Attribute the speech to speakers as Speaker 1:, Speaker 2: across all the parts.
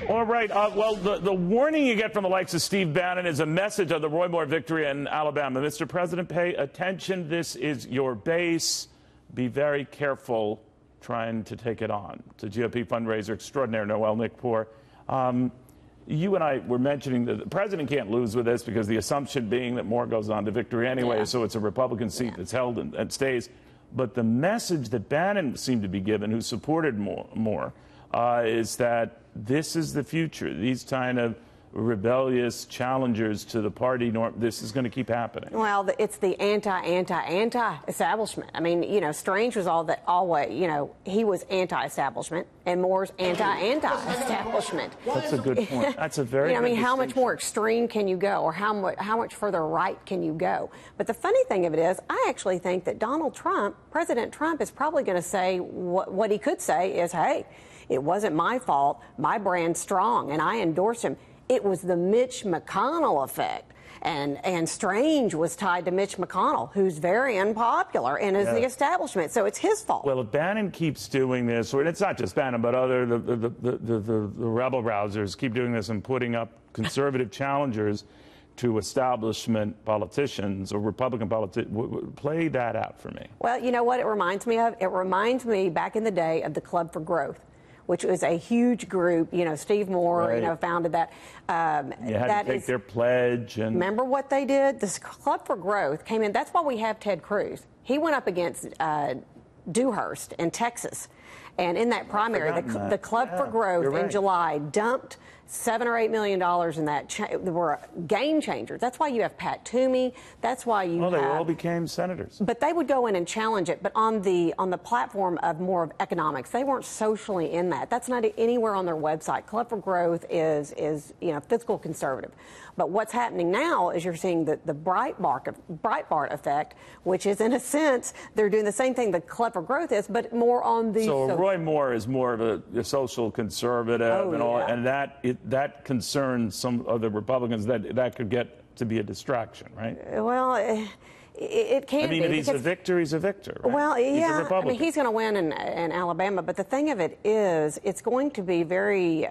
Speaker 1: All right. Well, the warning you get from the likes of Steve Bannon is a message of the Roy Moore victory in Alabama. Mr. President, pay attention. This is your base. Be very careful trying to take it on. It's a GOP fundraiser extraordinaire, Noelle Nikpour. You and I were mentioning that the president can't lose with this because the assumption being that Moore goes on to victory anyway, so it's a Republican seat that's held and stays. But the message that Bannon seemed to be given, who supported Moore, is that this is the future. These kind of rebellious challengers to the party norm, this is going to keep happening. Well,
Speaker 2: it's the anti-establishment. I mean, you know, Strange was always, you know, he was anti-establishment, and Moore's anti-establishment.
Speaker 1: That's a good point. That's a very good
Speaker 2: I mean, how much more extreme can you go, or how much further right can you go? But the funny thing of it is, I actually think that President Trump is probably going to say what he could say is, hey, it wasn't my fault. My brand's strong, and I endorse him. It was the Mitch McConnell effect. And Strange was tied to Mitch McConnell, who's very unpopular and is the establishment. So it's his fault.
Speaker 1: Well, if Bannon keeps doing this, or it's not just Bannon, but other the rebel rousers keep doing this and putting up conservative challengers to establishment politicians or Republican politicians, play that out for me.
Speaker 2: Well, you know what it reminds me of? It reminds me back in the day of the Club for Growth, which was a huge group. You know, Steve Moore, you know, founded that.
Speaker 1: You had to take their pledge. And
Speaker 2: remember what they did? This Club for Growth came in. That's why we have Ted Cruz. He went up against Dewhurst in Texas. And in that primary, the Club for Growth in July dumped $7 or $8 million in that. They were game changers. That's why you have Pat Toomey. That's why you.
Speaker 1: Well, they all became senators.
Speaker 2: But they would go in and challenge it. But on the platform of more of economics, they weren't socially in that. That's not anywhere on their website. Club for Growth is you know, fiscal conservative. But what's happening now is you're seeing the Breitbart effect, which is in a sense they're doing the same thing the Club for Growth is, but more on the.
Speaker 1: So Roy Moore is more of a social conservative and all, and that concerns some of the Republicans that could get to be a distraction, right?
Speaker 2: Well, it can be.
Speaker 1: I mean, if he's a victor, he's a victor. Right?
Speaker 2: Well,
Speaker 1: he's
Speaker 2: yeah.
Speaker 1: a Republican.
Speaker 2: I mean, he's going to win in Alabama, but the thing of it is, it's going to be very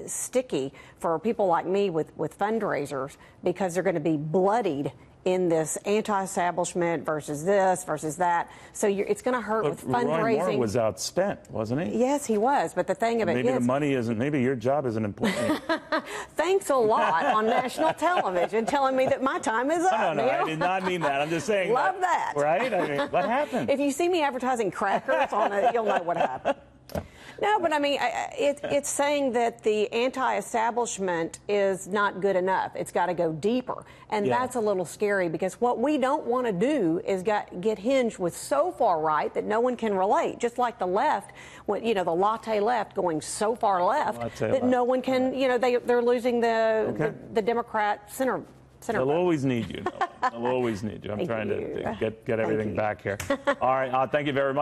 Speaker 2: sticky for people like me with fundraisers because they're going to be bloodied in this anti-establishment versus this versus that. So it's going to hurt with fundraising.
Speaker 1: Roy Moore was outspent, wasn't he?
Speaker 2: Yes, he was. But the thing of it is,
Speaker 1: maybe the money isn't. Maybe your job isn't important.
Speaker 2: Thanks a lot on national television telling me that my time is up.
Speaker 1: No, I did not mean that. I'm just saying.
Speaker 2: Love that.
Speaker 1: Right? I mean, what happened?
Speaker 2: If you see me advertising crackers on it, you'll know what happened. No, but I mean, it's saying that the anti-establishment is not good enough. It's got to go deeper. And that's a little scary because what we don't want to do is get hinged with so far right that no one can relate. Just like the left, you know, the latte left going so far left that no one can, you know, they're losing the Democrat center.
Speaker 1: They'll always need you. They'll always need you. I'm trying to get everything back here. All right. Thank you very much.